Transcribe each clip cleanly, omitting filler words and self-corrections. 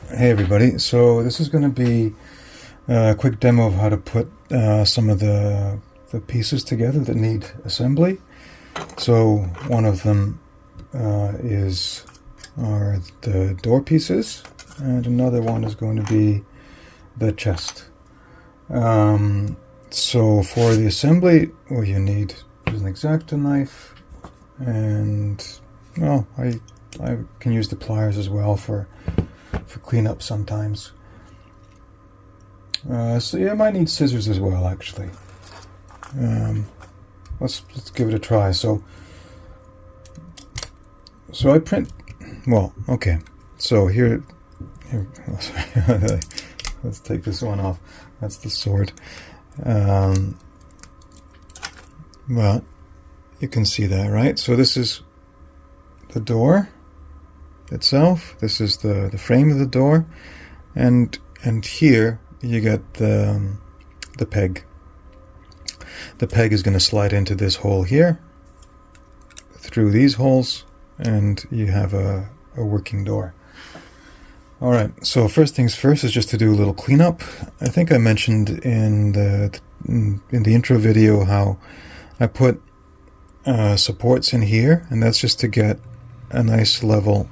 Hey everybody, so this is going to be a quick demo of how to put some of the pieces together that need assembly. So one of them are the door pieces, and another one is going to be the chest. So for the assembly, what you need is an X-Acto knife, and well, I can use the pliers as well for cleanup sometimes. So yeah, I might need scissors as well, actually. Let's give it a try. So I print. Well, okay. So here let's take this one off. That's the sword. Well, you can see that, right? So this is the door itself. This is the frame of the door, and here you get the peg. The peg is going to slide into this hole here, through these holes, and you have a working door. Alright, so first things first is just to do a little cleanup. I think I mentioned in the intro video how I put supports in here, and that's just to get a nice level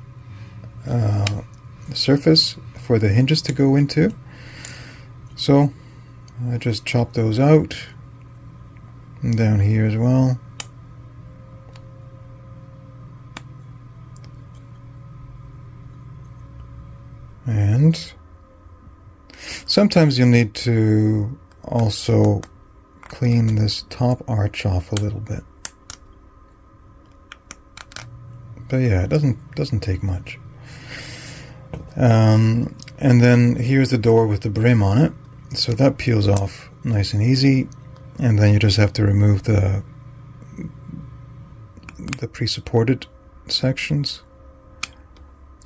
surface for the hinges to go into. So I just chop those out, and down here as well. And sometimes you'll need to also clean this top arch off a little bit. But yeah, it doesn't take much. And then here's the door with the brim on it, so that peels off nice and easy, and then you just have to remove the pre-supported sections.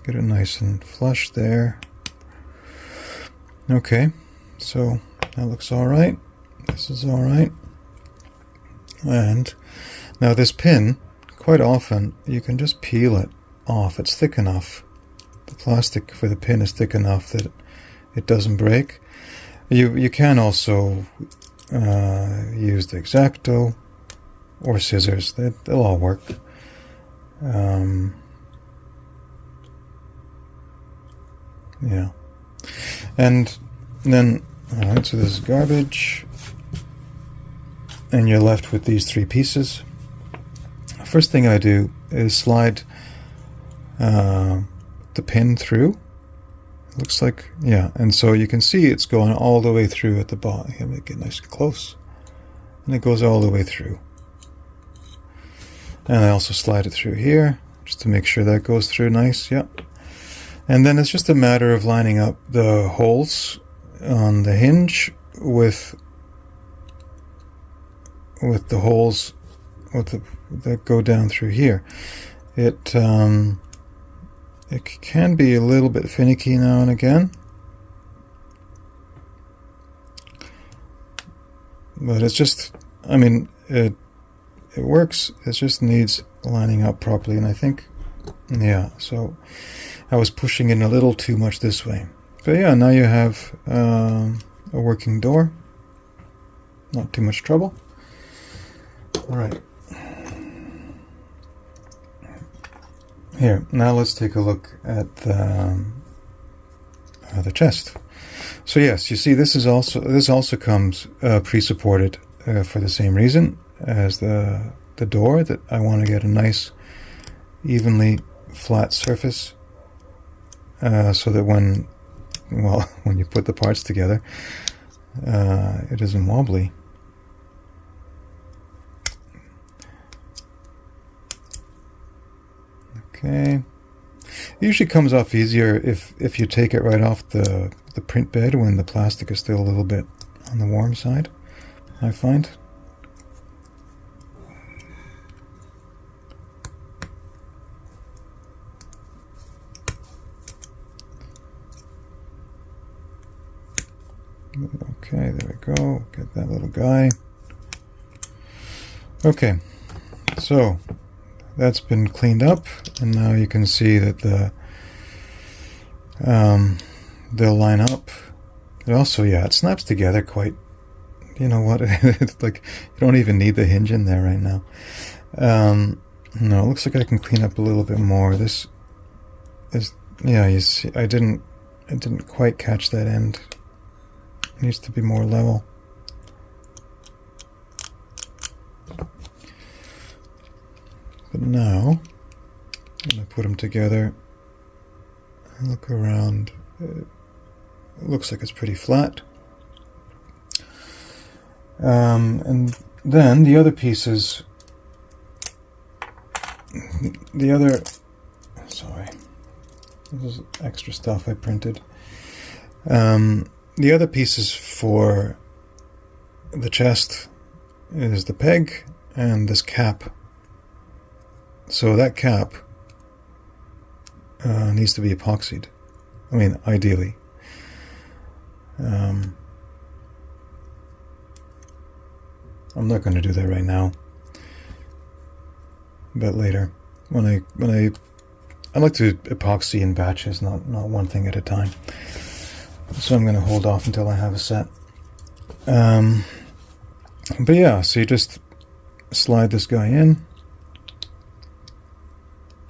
Get it nice and flush there. Okay, so that looks alright. This is alright. And now this pin, quite often you can just peel it off. It's thick enough. The plastic for the pin is thick enough that it doesn't break. You can also use the X-Acto or scissors. They'll all work. Yeah. And then, alright, so this is garbage. And you're left with these three pieces. First thing I do is slide the pin through. It looks like, yeah, and so you can see it's going all the way through at the bottom. Here, make it nice and close. And it goes all the way through. And I also slide it through here, just to make sure that goes through nice, yep. And then it's just a matter of lining up the holes on the hinge with the holes that go down through here. It can be a little bit finicky now and again, but it's just, I mean, it works. It just needs lining up properly, and I think, yeah, so I was pushing in a little too much this way. But yeah, now you have a working door. Not too much trouble. Alright. Here, now let's take a look at the chest. So yes, you see this also comes pre-supported for the same reason as the door, that I want to get a nice evenly flat surface so that when you put the parts together it isn't wobbly. Okay, it usually comes off easier if you take it right off the print bed when the plastic is still a little bit on the warm side, I find. Okay, there we go. Get that little guy. Okay, so that's been cleaned up, and now you can see that they'll line up. And also, yeah, it snaps together quite, you know what, it's like you don't even need the hinge in there right now. No, it looks like I can clean up a little bit more. This is, yeah, you see, I didn't quite catch that end. It needs to be more level. But now, I'm going to put them together. Look around. It looks like it's pretty flat. And then the other pieces, sorry, this is extra stuff I printed. The other pieces for the chest is the peg and this cap. So that cap needs to be epoxied. I mean, ideally. I'm not going to do that right now, but later, when I like to epoxy in batches, not one thing at a time. So I'm going to hold off until I have a set. But yeah, so you just slide this guy in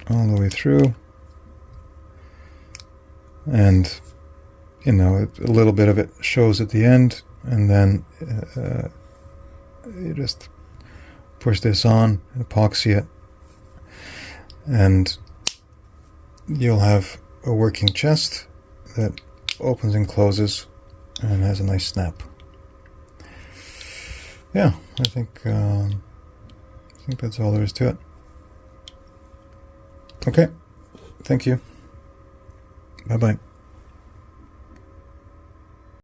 all the way through, and you know, a little bit of it shows at the end, and then you just push this on, epoxy it, and you'll have a working chest that opens and closes and has a nice snap. Yeah, I think that's all there is to it. Okay, thank you. Bye-bye.